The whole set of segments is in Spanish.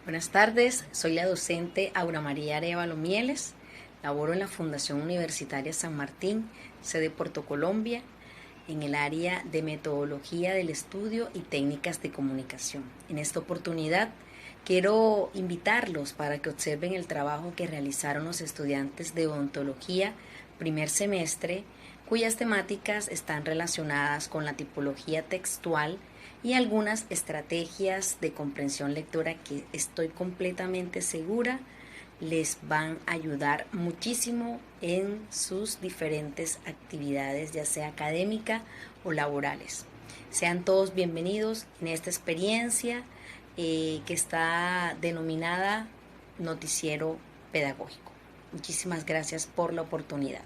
Buenas tardes, soy la docente Aura María Arévalo Mieles, laboro en la Fundación Universitaria San Martín, sede Puerto Colombia, en el área de metodología del estudio y técnicas de comunicación. En esta oportunidad quiero invitarlos para que observen el trabajo que realizaron los estudiantes de odontología primer semestre, cuyas temáticas están relacionadas con la tipología textual y algunas estrategias de comprensión lectora que estoy completamente segura les van a ayudar muchísimo en sus diferentes actividades, ya sea académica o laborales. Sean todos bienvenidos en esta experiencia que está denominada Noticiero Pedagógico. Muchísimas gracias por la oportunidad.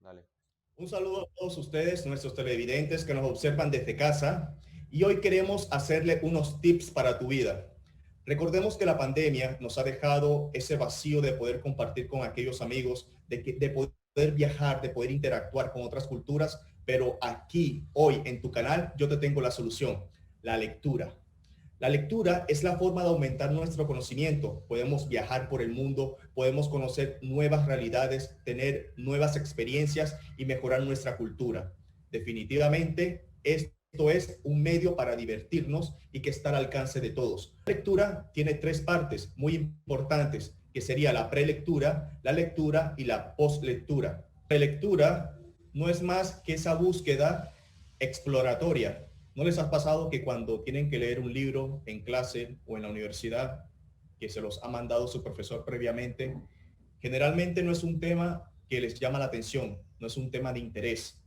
Dale. Un saludo a todos ustedes, nuestros televidentes que nos observan desde casa, y hoy queremos hacerle unos tips para tu vida. Recordemos que la pandemia nos ha dejado ese vacío de poder compartir con aquellos amigos, de poder viajar, de poder interactuar con otras culturas, pero aquí, hoy, en tu canal, yo te tengo la solución: la lectura. La lectura es la forma de aumentar nuestro conocimiento. Podemos viajar por el mundo, podemos conocer nuevas realidades, tener nuevas experiencias y mejorar nuestra cultura. Definitivamente, esto es un medio para divertirnos y que está al alcance de todos. La lectura tiene tres partes muy importantes, que sería la prelectura, la lectura y la postlectura. La prelectura no es más que esa búsqueda exploratoria. ¿No les ha pasado que cuando tienen que leer un libro en clase o en la universidad, que se los ha mandado su profesor previamente, generalmente no es un tema que les llama la atención, no es un tema de interés?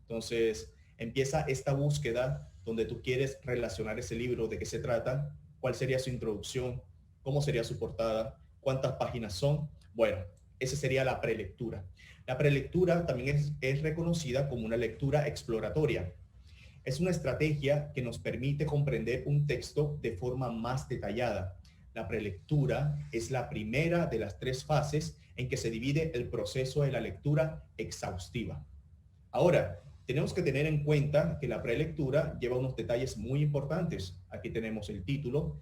Entonces empieza esta búsqueda donde tú quieres relacionar ese libro, de qué se trata, cuál sería su introducción, cómo sería su portada, cuántas páginas son. Bueno, esa sería la prelectura. La prelectura también es reconocida como una lectura exploratoria. Es una estrategia que nos permite comprender un texto de forma más detallada. La prelectura es la primera de las tres fases en que se divide el proceso de la lectura exhaustiva. Ahora, tenemos que tener en cuenta que la prelectura lleva unos detalles muy importantes. Aquí tenemos el título,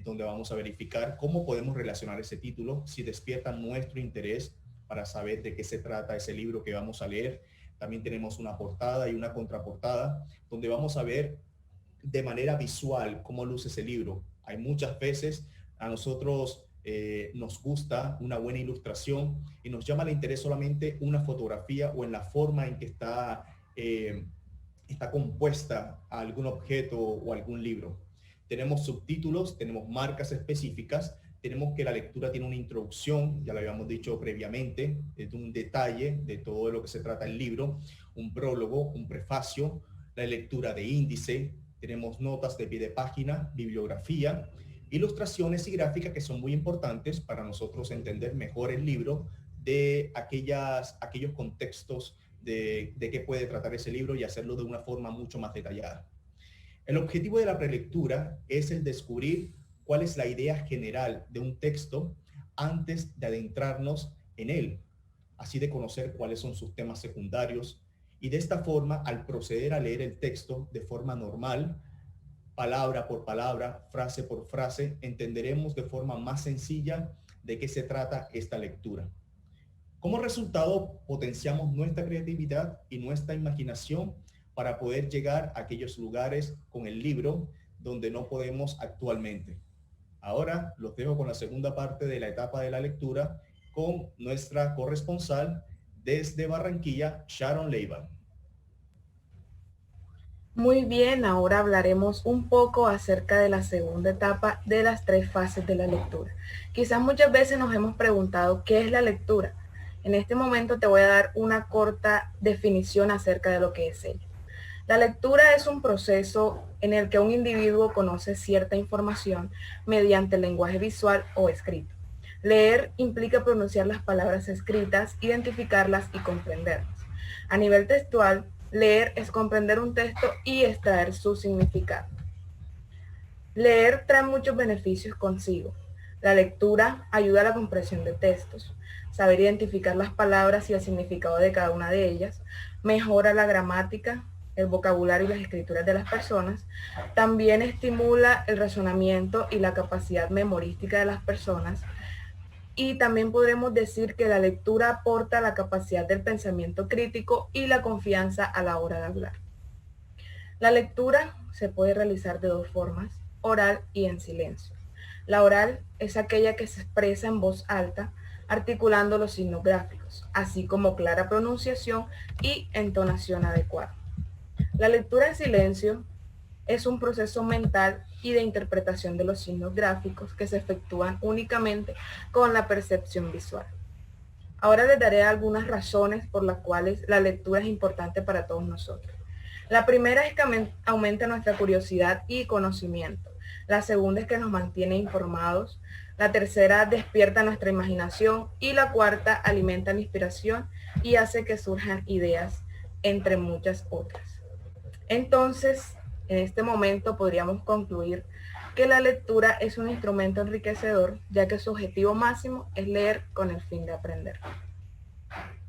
donde vamos a verificar cómo podemos relacionar ese título, si despierta nuestro interés para saber de qué se trata ese libro que vamos a leer. También tenemos una portada y una contraportada, donde vamos a ver de manera visual cómo luce ese libro. Hay muchas veces a nosotros nos gusta una buena ilustración y nos llama el interés solamente una fotografía o en la forma en que está compuesta algún objeto o algún libro. Tenemos subtítulos, tenemos marcas específicas, tenemos que la lectura tiene una introducción, ya lo habíamos dicho previamente, es un detalle de todo lo que se trata el libro, un prólogo, un prefacio, la lectura de índice, tenemos notas de pie de página, bibliografía, ilustraciones y gráficas que son muy importantes para nosotros entender mejor el libro, de aquellos contextos de qué puede tratar ese libro y hacerlo de una forma mucho más detallada. El objetivo de la prelectura es el descubrir cuál es la idea general de un texto antes de adentrarnos en él, así de conocer cuáles son sus temas secundarios, y de esta forma, al proceder a leer el texto de forma normal, palabra por palabra, frase por frase, entenderemos de forma más sencilla de qué se trata esta lectura. Como resultado, potenciamos nuestra creatividad y nuestra imaginación para poder llegar a aquellos lugares con el libro donde no podemos actualmente. Ahora los dejo con la segunda parte de la etapa de la lectura con nuestra corresponsal desde Barranquilla, Sharon Leiva. Muy bien, ahora hablaremos un poco acerca de la segunda etapa de las tres fases de la lectura. Quizás muchas veces nos hemos preguntado qué es la lectura. En este momento te voy a dar una corta definición acerca de lo que es ella. La lectura es un proceso en el que un individuo conoce cierta información mediante el lenguaje visual o escrito. Leer implica pronunciar las palabras escritas, identificarlas y comprenderlas. A nivel textual, leer es comprender un texto y extraer su significado. Leer trae muchos beneficios consigo. La lectura ayuda a la comprensión de textos, saber identificar las palabras y el significado de cada una de ellas, mejora la gramática, el vocabulario y las escrituras de las personas, también estimula el razonamiento y la capacidad memorística de las personas, y también podremos decir que la lectura aporta la capacidad del pensamiento crítico y la confianza a la hora de hablar. La lectura se puede realizar de dos formas, oral y en silencio. La oral es aquella que se expresa en voz alta, articulando los signos gráficos, así como clara pronunciación y entonación adecuada. La lectura en silencio es un proceso mental y de interpretación de los signos gráficos que se efectúan únicamente con la percepción visual. Ahora les daré algunas razones por las cuales la lectura es importante para todos nosotros. La primera es que aumenta nuestra curiosidad y conocimiento. La segunda es que nos mantiene informados. La tercera despierta nuestra imaginación. Y la cuarta alimenta la inspiración y hace que surjan ideas, entre muchas otras. Entonces, en este momento podríamos concluir que la lectura es un instrumento enriquecedor, ya que su objetivo máximo es leer con el fin de aprender.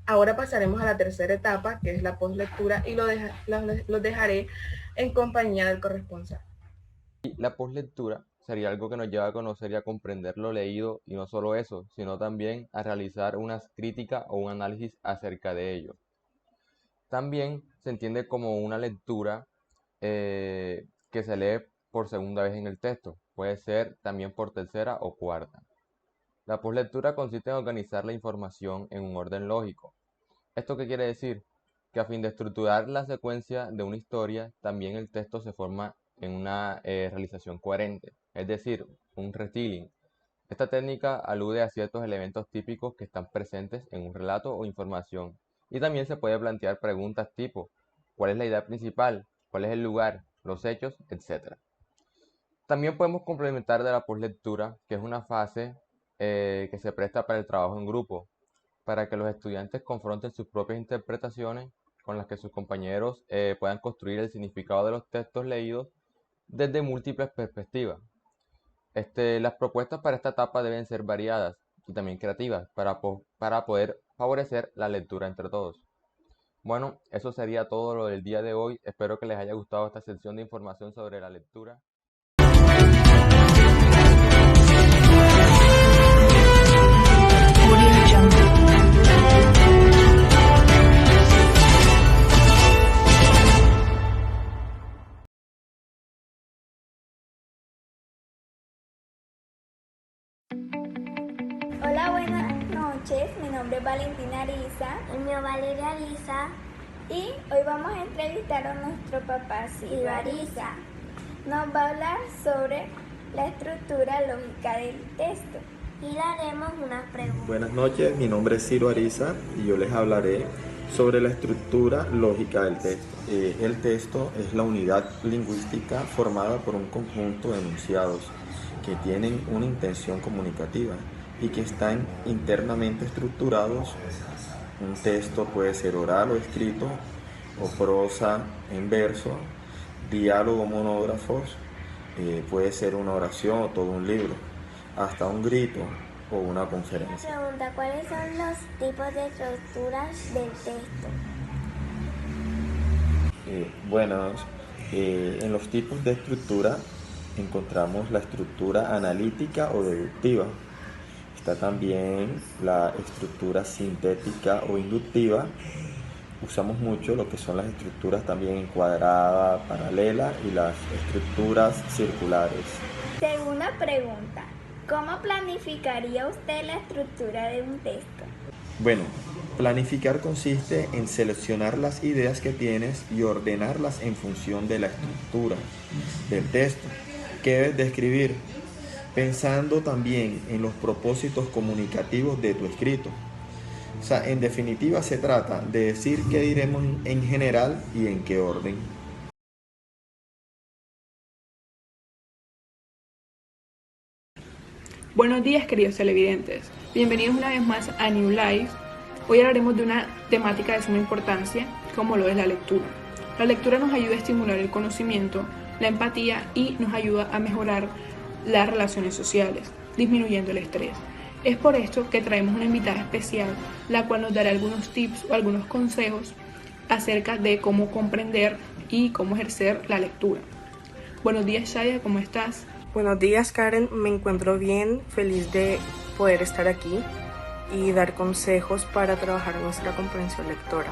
Ahora pasaremos a la tercera etapa, que es la postlectura, y los dejaré en compañía del corresponsal. La postlectura sería algo que nos lleva a conocer y a comprender lo leído, y no solo eso, sino también a realizar una crítica o un análisis acerca de ello. También se entiende como una lectura que se lee por segunda vez en el texto, puede ser también por tercera o cuarta. La postlectura consiste en organizar la información en un orden lógico. ¿Esto qué quiere decir? Que a fin de estructurar la secuencia de una historia, también el texto se forma en una realización coherente, es decir, un retelling. Esta técnica alude a ciertos elementos típicos que están presentes en un relato o información, y también se puede plantear preguntas tipo ¿cuál es la idea principal? ¿Cuál es el lugar? ¿Los hechos? Etc. También podemos complementar de la postlectura, que es una fase que se presta para el trabajo en grupo, para que los estudiantes confronten sus propias interpretaciones con las que sus compañeros puedan construir el significado de los textos leídos desde múltiples perspectivas. Las propuestas para esta etapa deben ser variadas y también creativas para poder favorecer la lectura entre todos. Bueno, eso sería todo lo del día de hoy. Espero que les haya gustado esta sección de información sobre la lectura. Hola, buenas noches. Mi nombre es Valentina Ariza. El mío Valeria Ariza. Y hoy vamos a entrevistar a nuestro papá Ciro Ariza. Nos va a hablar sobre la estructura lógica del texto. Y le haremos unas preguntas. Buenas noches, mi nombre es Ciro Ariza y yo les hablaré sobre la estructura lógica del texto. El texto es la unidad lingüística formada por un conjunto de enunciados que tienen una intención comunicativa y que están internamente estructurados. Un texto puede ser oral o escrito, o prosa en verso, diálogo monógrafos, puede ser una oración o todo un libro, hasta un grito o una conferencia. Pregunta, ¿cuáles son los tipos de estructuras del texto? En los tipos de estructura encontramos la estructura analítica o deductiva. Está también la estructura sintética o inductiva. Usamos mucho lo que son las estructuras también encuadrada, paralela y las estructuras circulares. Segunda pregunta, ¿cómo planificaría usted la estructura de un texto? Bueno, planificar consiste en seleccionar las ideas que tienes y ordenarlas en función de la estructura del texto que debes de escribir, pensando también en los propósitos comunicativos de tu escrito. O sea, en definitiva se trata de decir qué diremos en general y en qué orden. Buenos días, queridos televidentes. Bienvenidos una vez más a New Life. Hoy hablaremos de una temática de suma importancia, como lo es la lectura. La lectura nos ayuda a estimular el conocimiento, la empatía y nos ayuda a mejorar las relaciones sociales. disminuyendo el estrés. Es por esto que traemos una invitada especial, la cual nos dará algunos tips o algunos consejos acerca de cómo comprender y cómo ejercer la lectura. Buenos días, Shaya, ¿cómo estás? Buenos días, Karen. Me encuentro bien, feliz de poder estar aquí y dar consejos para trabajar nuestra comprensión lectora.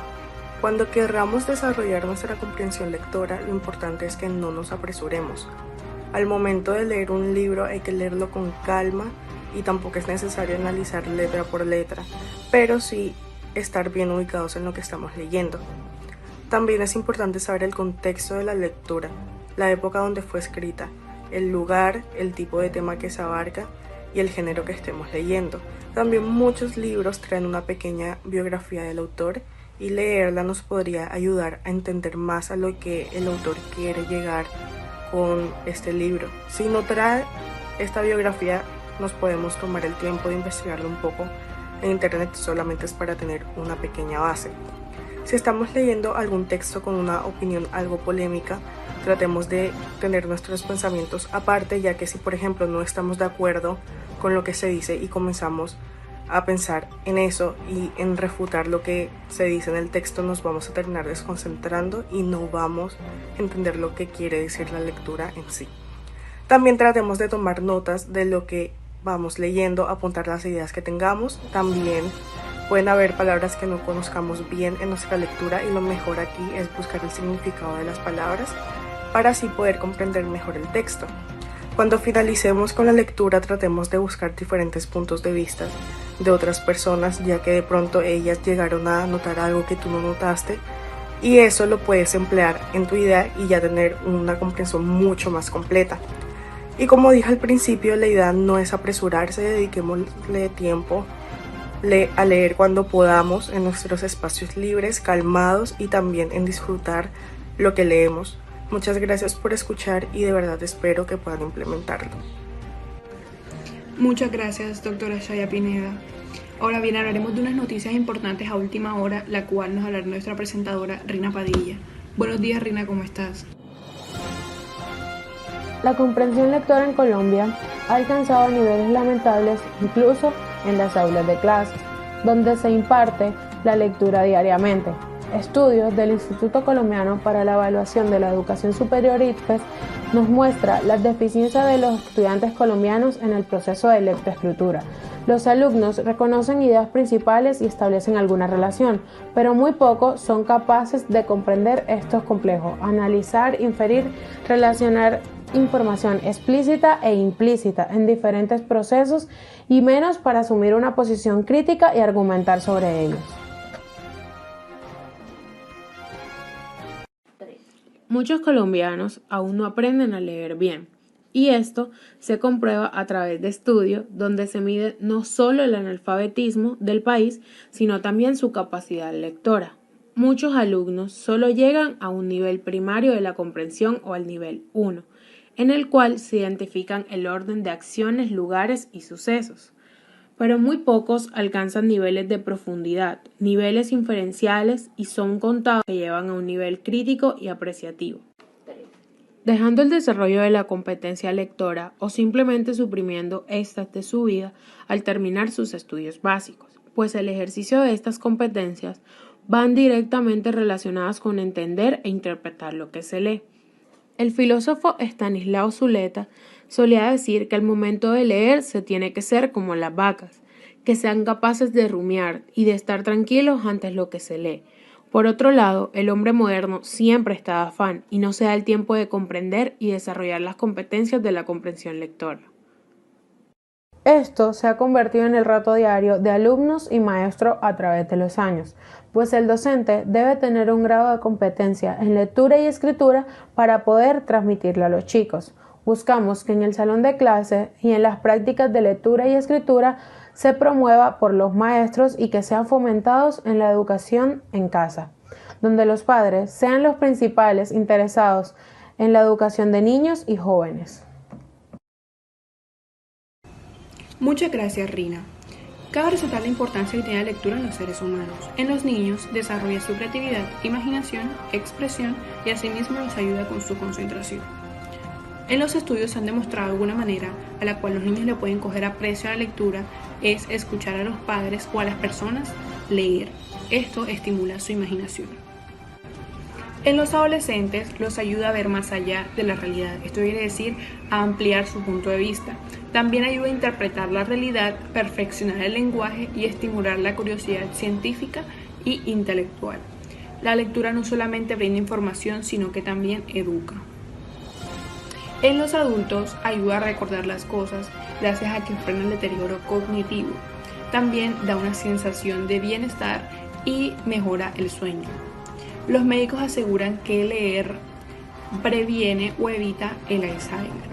Cuando querramos desarrollar nuestra comprensión lectora, lo importante es que no nos apresuremos. Al momento de leer un libro hay que leerlo con calma y tampoco es necesario analizar letra por letra, pero sí estar bien ubicados en lo que estamos leyendo. También es importante saber el contexto de la lectura, la época donde fue escrita, el lugar, el tipo de tema que se abarca y el género que estemos leyendo. También muchos libros traen una pequeña biografía del autor y leerla nos podría ayudar a entender más a lo que el autor quiere llegar con este libro. Si no trae esta biografía, nos podemos tomar el tiempo de investigarlo un poco en internet, solamente es para tener una pequeña base. Si estamos leyendo algún texto con una opinión algo polémica, tratemos de tener nuestros pensamientos aparte, ya que si por ejemplo no estamos de acuerdo con lo que se dice y comenzamos a pensar en eso y en refutar lo que se dice en el texto, nos vamos a terminar desconcentrando y no vamos a entender lo que quiere decir la lectura en sí. También tratemos de tomar notas de lo que vamos leyendo, apuntar las ideas que tengamos. También pueden haber palabras que no conozcamos bien en nuestra lectura y lo mejor aquí es buscar el significado de las palabras para así poder comprender mejor el texto. Cuando finalicemos con la lectura, tratemos de buscar diferentes puntos de vista de otras personas, ya que de pronto ellas llegaron a notar algo que tú no notaste y eso lo puedes emplear en tu idea y ya tener una comprensión mucho más completa. Y como dije al principio, la idea no es apresurarse, dediquémosle tiempo a leer cuando podamos en nuestros espacios libres, calmados y también en disfrutar lo que leemos. Muchas gracias por escuchar y de verdad espero que puedan implementarlo. Muchas gracias, doctora Shaya Pineda. Ahora bien, hablaremos de unas noticias importantes a última hora, la cual nos hablará nuestra presentadora Rina Padilla. Buenos días, Rina, ¿cómo estás? La comprensión lectora en Colombia ha alcanzado niveles lamentables incluso en las aulas de clases, donde se imparte la lectura diariamente. Estudios del Instituto Colombiano para la Evaluación de la Educación Superior ICFES nos muestra las deficiencias de los estudiantes colombianos en el proceso de lectoescritura. Los alumnos reconocen ideas principales y establecen alguna relación, pero muy pocos son capaces de comprender estos complejos, analizar, inferir, relacionar información explícita e implícita en diferentes procesos y menos para asumir una posición crítica y argumentar sobre ellos. Muchos colombianos aún no aprenden a leer bien, y esto se comprueba a través de estudios donde se mide no solo el analfabetismo del país, sino también su capacidad lectora. Muchos alumnos solo llegan a un nivel primario de la comprensión o al nivel 1, en el cual se identifican el orden de acciones, lugares y sucesos. Pero muy pocos alcanzan niveles de profundidad, niveles inferenciales y son contados que llevan a un nivel crítico y apreciativo. Dejando el desarrollo de la competencia lectora o simplemente suprimiendo estas de su vida al terminar sus estudios básicos, pues el ejercicio de estas competencias van directamente relacionadas con entender e interpretar lo que se lee. El filósofo Estanislao Zuleta solía decir que al momento de leer se tiene que ser como las vacas, que sean capaces de rumiar y de estar tranquilos ante lo que se lee. Por otro lado, el hombre moderno siempre está de afán y no se da el tiempo de comprender y desarrollar las competencias de la comprensión lectora. Esto se ha convertido en el reto diario de alumnos y maestros a través de los años, pues el docente debe tener un grado de competencia en lectura y escritura para poder transmitirlo a los chicos. Buscamos que en el salón de clase y en las prácticas de lectura y escritura se promueva por los maestros y que sean fomentados en la educación en casa, donde los padres sean los principales interesados en la educación de niños y jóvenes. Muchas gracias, Rina. Cabe resaltar la importancia que tiene la lectura en los seres humanos. En los niños desarrolla su creatividad, imaginación, expresión y asimismo les ayuda con su concentración. En los estudios se han demostrado alguna manera a la cual los niños le pueden coger aprecio a la lectura es escuchar a los padres o a las personas leer. Esto estimula su imaginación. En los adolescentes los ayuda a ver más allá de la realidad, esto quiere decir a ampliar su punto de vista. También ayuda a interpretar la realidad, perfeccionar el lenguaje y estimular la curiosidad científica y intelectual. La lectura no solamente brinda información, sino que también educa. En los adultos ayuda a recordar las cosas gracias a que frena el deterioro cognitivo. También da una sensación de bienestar y mejora el sueño. Los médicos aseguran que leer previene o evita el Alzheimer.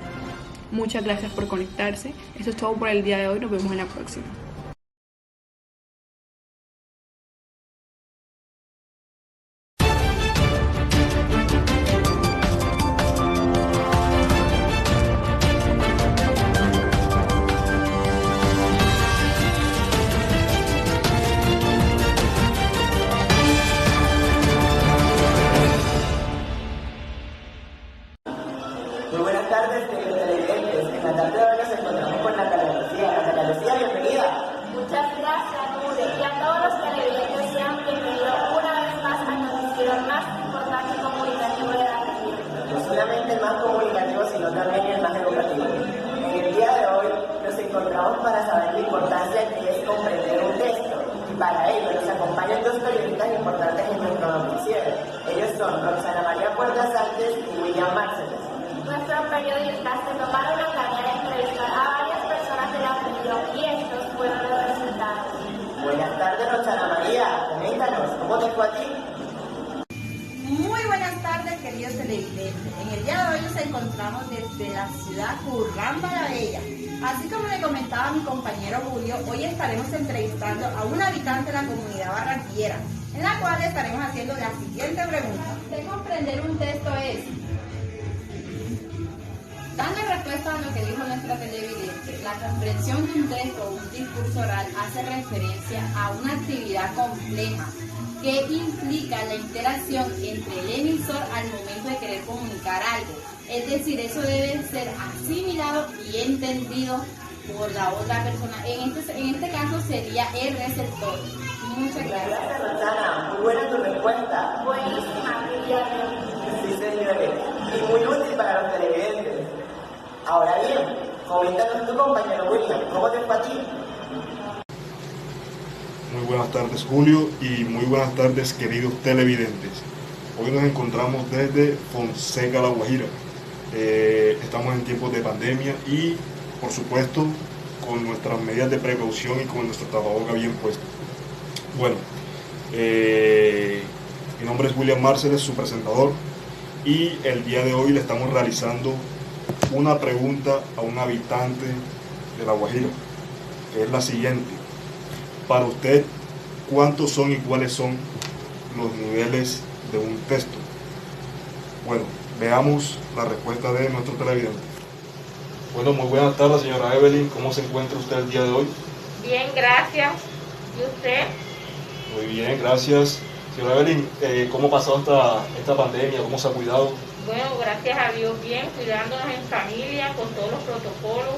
Muchas gracias por conectarse. Eso es todo por el día de hoy. Nos vemos en la próxima. Muy buenas tardes, queridos televidentes. En la tarde de hoy nos encontramos con Natalia Lucía. Natalia Lucía, bienvenida. Muchas gracias, Nure, y a todos los televidentes sean bienvenidos una vez más al noticiero más importante y comunicativo de la región. No solamente el más comunicativo, sino también el más educativo. En el día de hoy nos encontramos para saber la importancia que es comprender un texto. Y para ello nos acompañan dos periodistas importantes en nuestro noticiero. Ellos son Roxana María Puertas Sánchez y William Marceles. Nuestros periodistas se tomaron la tarea de entrevistar a varias personas de la región y estos fueron los resultados. Buenas tardes, Roxana María. Coméntanos, ¿cómo te fue a ti? Muy buenas tardes, queridos televidentes. En el día de hoy nos encontramos desde la ciudad Curramba la Bella. Así como le comentaba mi compañero Julio, hoy estaremos entrevistando a un habitante de la comunidad barranquillera, en la cual estaremos haciendo la siguiente pregunta. ¿Qué comprender un texto es? Dando respuesta a lo que dijo nuestra televidente, la comprensión de un texto o un discurso oral hace referencia a una actividad compleja que implica la interacción entre el emisor al momento de querer comunicar algo. Es decir, eso debe ser asimilado y entendido por la otra persona. En este caso sería el receptor. Muchas gracias. Gracias, Roxana. Muy buena tu respuesta. Buenísima, William. Sí, señores. Y muy útil para los televidentes. Ahora bien, coméntanos tu compañero William, ¿cómo te fue a ti? Muy buenas tardes, Julio, y muy buenas tardes, queridos televidentes. Hoy nos encontramos desde Fonseca, La Guajira. Estamos en tiempos de pandemia y, por supuesto, con nuestras medidas de precaución y con nuestro tapaboca bien puesto. Bueno, mi nombre es William Marceles, su presentador, y el día de hoy le estamos realizando una pregunta a un habitante de La Guajira, que es la siguiente. Para usted, ¿cuántos son y cuáles son los niveles de un texto? Bueno, veamos la respuesta de nuestro televidente. Bueno, muy buenas tardes, señora Evelyn. ¿Cómo se encuentra usted el día de hoy? Bien, gracias. ¿Y usted? Muy bien, gracias. Señora Evelyn, ¿cómo ha pasado esta pandemia? ¿Cómo se ha cuidado? Bueno, gracias a Dios, bien, cuidándonos en familia, con todos los protocolos,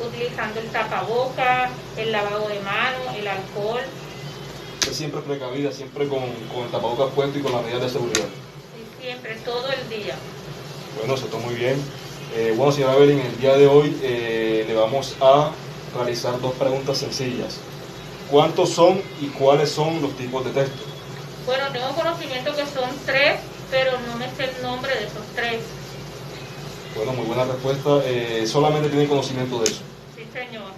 utilizando el tapaboca, el lavado de manos, el alcohol. Usted siempre precavida, siempre con el tapabocas puesto y con las medidas de seguridad. Sí, siempre, todo el día. Bueno, se está muy bien. Bueno, señora Evelyn, el día de hoy le vamos a realizar dos preguntas sencillas. ¿Cuántos son y cuáles son los tipos de texto? Bueno, tengo conocimiento que son 3, pero no me sé el nombre de esos 3. Bueno, muy buena respuesta. ¿Solamente tiene conocimiento de eso? Sí, señor.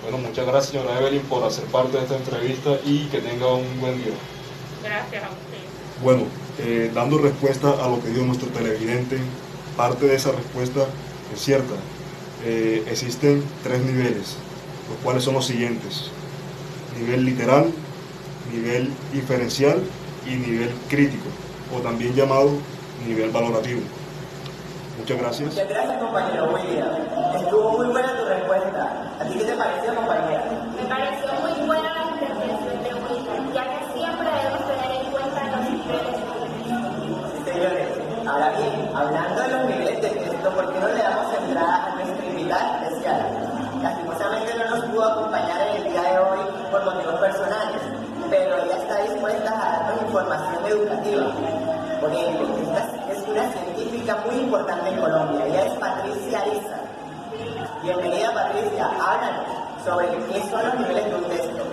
Bueno, muchas gracias, señora Evelyn, por hacer parte de esta entrevista y que tenga un buen día. Gracias a usted. Bueno, dando respuesta a lo que dijo nuestro televidente, parte de esa respuesta es cierta. Existen 3 niveles, los cuales son los siguientes: nivel literal, nivel inferencial y nivel crítico, o también llamado nivel valorativo. Muchas gracias. Muchas gracias, compañero William. Estuvo muy buena tu respuesta. ¿A ti qué te pareció, compañera? Me pareció muy buena la intervención de William, ya que siempre debemos tener en cuenta los niveles. Sí, señores. Ahora bien, hablando de los niveles de texto, ¿por qué no formación educativa. Por ejemplo, esta es una científica muy importante en Colombia. Ella es Patricia Ariza. Bienvenida, Patricia. Háblanos sobre qué son los niveles de un texto.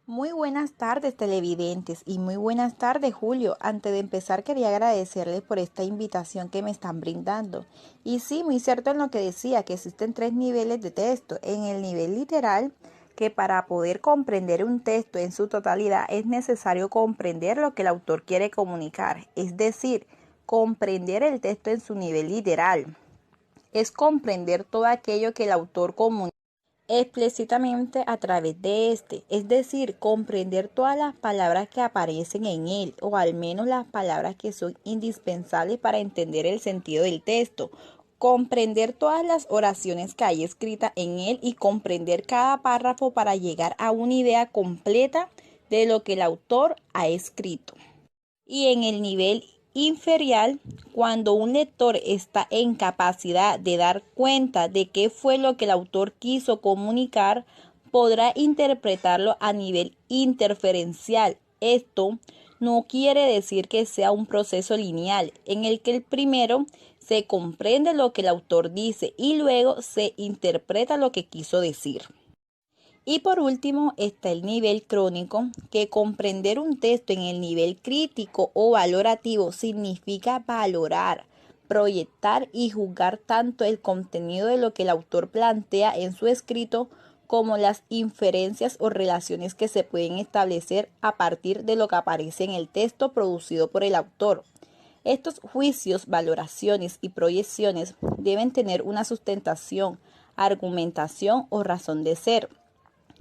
Muy buenas tardes, televidentes, y muy buenas tardes, Julio. Antes de empezar quería agradecerles por esta invitación que me están brindando. Y sí, muy cierto en lo que decía, que existen 3 niveles de texto. En el nivel literal, que para poder comprender un texto en su totalidad es necesario comprender lo que el autor quiere comunicar, es decir, comprender el texto en su nivel literal. Es comprender todo aquello que el autor comunica explícitamente a través de este, es decir, comprender todas las palabras que aparecen en él, o al menos las palabras que son indispensables para entender el sentido del texto, comprender todas las oraciones que hay escritas en él y comprender cada párrafo para llegar a una idea completa de lo que el autor ha escrito. Y en el nivel inferior, cuando un lector está en capacidad de dar cuenta de qué fue lo que el autor quiso comunicar, podrá interpretarlo a nivel interferencial. Esto no quiere decir que sea un proceso lineal, en el que el primero se comprende lo que el autor dice y luego se interpreta lo que quiso decir. Y por último está el nivel crónico, que comprender un texto en el nivel crítico o valorativo significa valorar, proyectar y juzgar tanto el contenido de lo que el autor plantea en su escrito como las inferencias o relaciones que se pueden establecer a partir de lo que aparece en el texto producido por el autor. Estos juicios, valoraciones y proyecciones deben tener una sustentación, argumentación o razón de ser,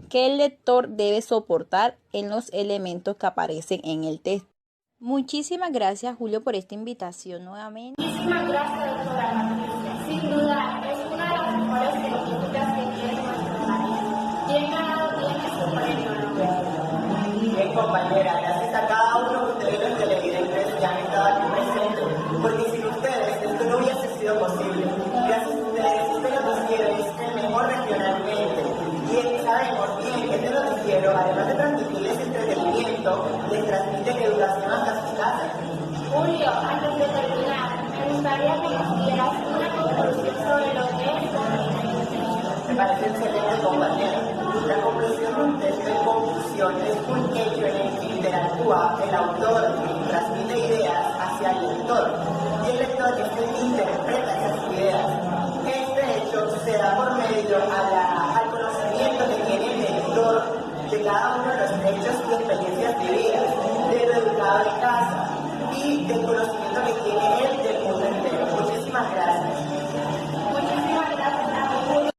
que el lector debe soportar en los elementos que aparecen en el texto. Muchísimas gracias, Julio, por esta invitación nuevamente. Muchísimas gracias, doctora Patricia. Sin duda, es una de las mejores científicas que tiene nuestro país. Bien ganado tiene su premio. Bien, compañera, gracias a cada uno de ustedes, los televidentes, que han estado aquí presentes, porque sin ustedes esto no hubiese sido posible. Gracias a ustedes, este noticiero es el mejor regionalmente. Y sabemos bien que este noticiero, además de transmitirles entretenimiento, les transmite educación hasta sus casas. Julio, antes de terminar, me gustaría que nos dieras una conclusión sobre lo que es comprender un texto. Me parece excelente, compañera. La conclusión de un texto en conclusión es un hecho en el que interactúa el autor y transmite ideas hacia el lector. Y el lector es el que interpreta esas ideas. Este hecho se da por medio al conocimiento que tiene el lector de cada uno de los hechos y experiencias vividas, de lo educado en casa y del conocimiento que tiene él del mundo entero. Muchísimas gracias. Muchísimas gracias a ti.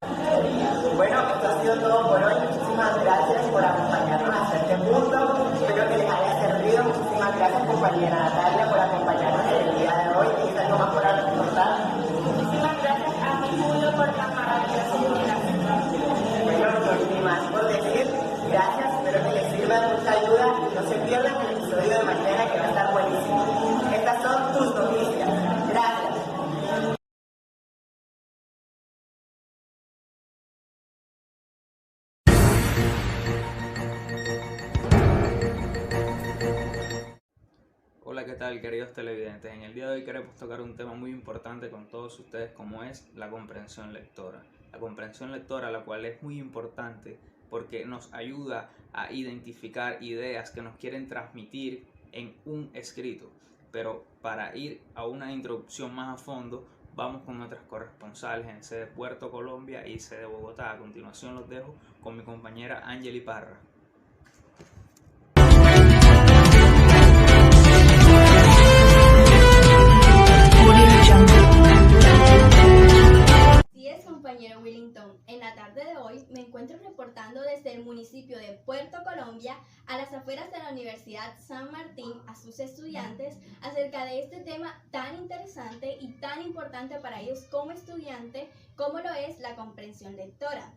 Bueno, esto ha sido todo por hoy. Muchísimas gracias por acompañarnos hasta este punto. Espero que les haya servido. Muchísimas gracias, compañera Natalia, por acompañarnos en el día de hoy. ¿Tienes algo más por aportar? Muchísimas gracias a ti, Julio, por la maravillosa invitación. Bueno, no hay más por decir. Gracias, espero que les sirva de mucha ayuda y no se pierdan el episodio de mañana, que va a estar buenísimo. Estas son tus noticias. Gracias. Hola, ¿qué tal, queridos televidentes? En el día de hoy queremos tocar un tema muy importante con todos ustedes, como es la comprensión lectora. La comprensión lectora, la cual es muy importante porque nos ayuda a identificar ideas que nos quieren transmitir en un escrito. Pero para ir a una introducción más a fondo, vamos con nuestras corresponsales en sede Puerto Colombia y sede Bogotá. A continuación los dejo con mi compañera Angeli Parra. Compañero Willington, en la tarde de hoy me encuentro reportando desde el municipio de Puerto Colombia, a las afueras de la Universidad San Martín, a sus estudiantes acerca de este tema tan interesante y tan importante para ellos como estudiante, como lo es la comprensión lectora.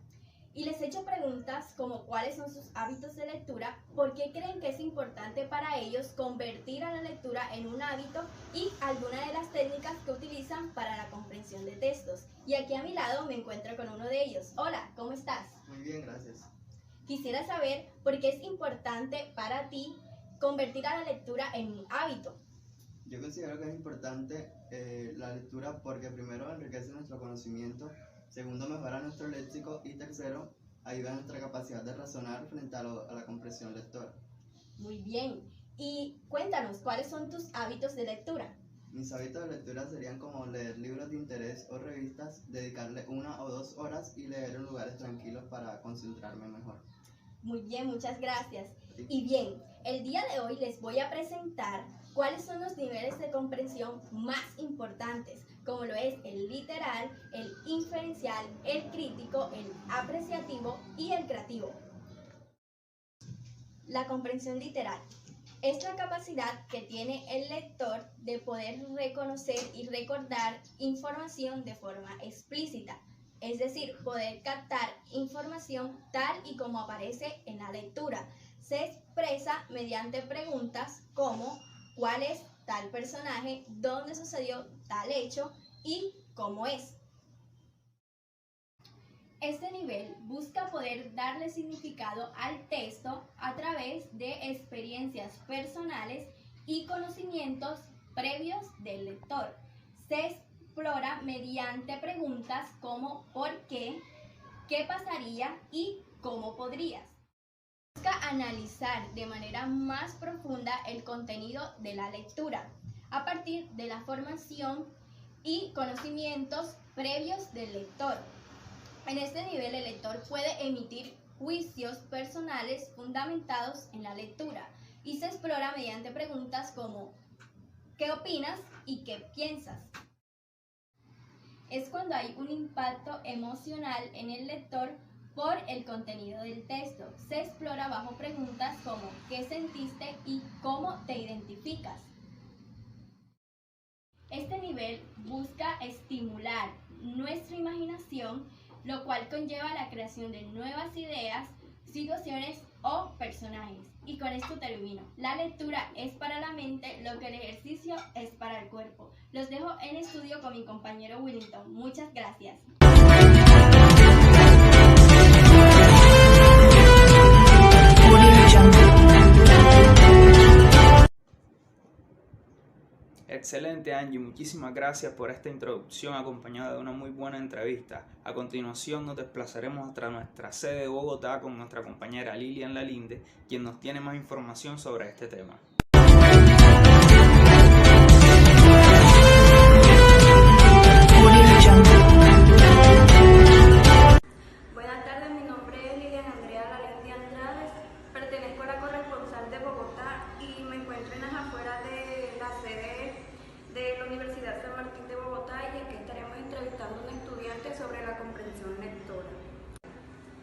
Y les he hecho preguntas como cuáles son sus hábitos de lectura, por qué creen que es importante para ellos convertir a la lectura en un hábito y algunas de las técnicas que utilizan para la comprensión de textos. Y aquí a mi lado me encuentro con uno de ellos. Hola, ¿cómo estás? Muy bien, gracias. Quisiera saber por qué es importante para ti convertir a la lectura en un hábito? Yo considero que es importante la lectura porque primero enriquece nuestro conocimiento, segundo mejora nuestro léxico y tercero ayuda a nuestra capacidad de razonar frente a la comprensión lectora. Muy bien. Y cuéntanos, ¿cuáles son tus hábitos de lectura? Mis hábitos de lectura serían como leer libros de interés o revistas, dedicarle 1 o 2 horas y leer en lugares tranquilos para concentrarme mejor. Muy bien, muchas gracias. Y bien, el día de hoy les voy a presentar cuáles son los niveles de comprensión más importantes, como lo es el literal, el inferencial, el crítico, el apreciativo y el creativo. La comprensión literal es la capacidad que tiene el lector de poder reconocer y recordar información de forma explícita, es decir, poder captar información tal y como aparece en la lectura. Se expresa mediante preguntas como ¿cuál es tal personaje? ¿Dónde sucedió tal hecho? ¿Y cómo es? Este nivel busca poder darle significado al texto a través de experiencias personales y conocimientos previos del lector. Se explora mediante preguntas como ¿por qué? ¿Qué pasaría? Y ¿cómo podrías? Busca analizar de manera más profunda el contenido de la lectura a partir de la formación y conocimientos previos del lector. En este nivel el lector puede emitir juicios personales fundamentados en la lectura y se explora mediante preguntas como ¿qué opinas y qué piensas? Es cuando hay un impacto emocional en el lector por el contenido del texto. Se explora bajo preguntas como ¿qué sentiste y cómo te identificas? Este nivel busca estimular nuestra imaginación, lo cual conlleva la creación de nuevas ideas, situaciones o personajes. Y con esto termino. La lectura es para la mente lo que el ejercicio es para el cuerpo. Los dejo en estudio con mi compañero Willington. Muchas gracias. Excelente, Angie, muchísimas gracias por esta introducción acompañada de una muy buena entrevista. A continuación nos desplazaremos hasta nuestra sede de Bogotá con nuestra compañera Lilian Lalinde, quien nos tiene más información sobre este tema. Buenas tardes, mi nombre es Lilian Andrea Lalinde Andrade, pertenezco a la corresponsal de Bogotá y me encuentro en las afueras de la sede de la Universidad San Martín de Bogotá, y aquí estaremos entrevistando a un estudiante sobre la comprensión lectora.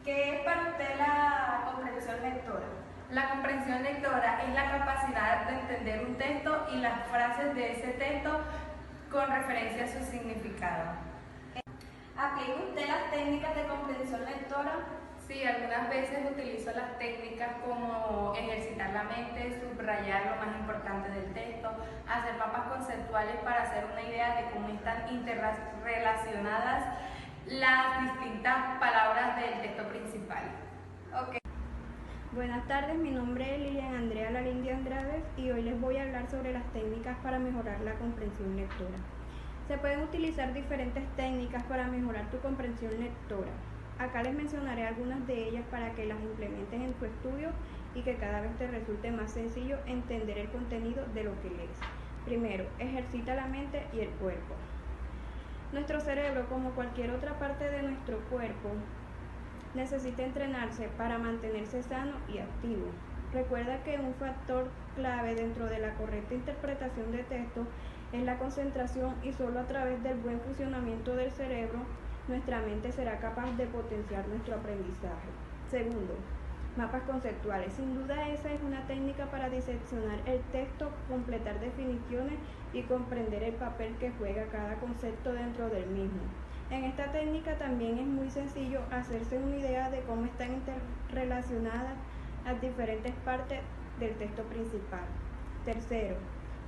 ¿Qué es para usted la comprensión lectora? La comprensión lectora es la capacidad de entender un texto y las frases de ese texto con referencia a su significado. ¿Aplica usted las técnicas de comprensión lectora? Sí, algunas veces utilizo las técnicas como ejercitar la mente, subrayar lo más importante del texto, hacer mapas conceptuales para hacer una idea de cómo están interrelacionadas las distintas palabras del texto principal. Okay. Buenas tardes, mi nombre es Lilian Andrea Lalinde Andrade y hoy les voy a hablar sobre las técnicas para mejorar la comprensión lectora. Se pueden utilizar diferentes técnicas para mejorar tu comprensión lectora. Acá les mencionaré algunas de ellas para que las implementes en tu estudio y que cada vez te resulte más sencillo entender el contenido de lo que lees. Primero, ejercita la mente y el cuerpo. Nuestro cerebro, como cualquier otra parte de nuestro cuerpo, necesita entrenarse para mantenerse sano y activo. Recuerda que un factor clave dentro de la correcta interpretación de texto es la concentración, y solo a través del buen funcionamiento del cerebro nuestra mente será capaz de potenciar nuestro aprendizaje. Segundo, mapas conceptuales. Sin duda esa es una técnica para diseccionar el texto, completar definiciones y comprender el papel que juega cada concepto dentro del mismo. En esta técnica también es muy sencillo hacerse una idea de cómo están interrelacionadas las diferentes partes del texto principal. Tercero,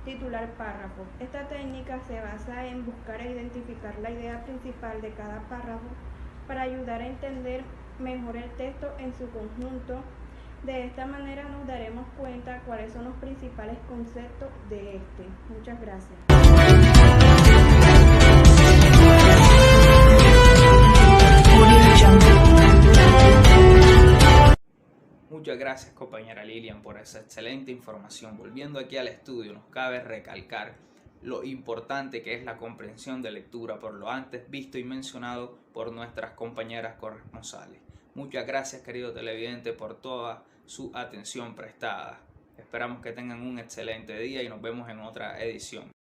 titular párrafo. Esta técnica se basa en buscar e identificar la idea principal de cada párrafo para ayudar a entender mejor el texto en su conjunto De esta manera nos daremos cuenta cuáles son los principales conceptos de este. Muchas gracias. Muchas gracias, compañera Lilian, por esa excelente información. Volviendo aquí al estudio, nos cabe recalcar lo importante que es la comprensión de lectura por lo antes visto y mencionado por nuestras compañeras corresponsales. Muchas gracias, querido televidente, por toda su atención prestada. Esperamos que tengan un excelente día y nos vemos en otra edición.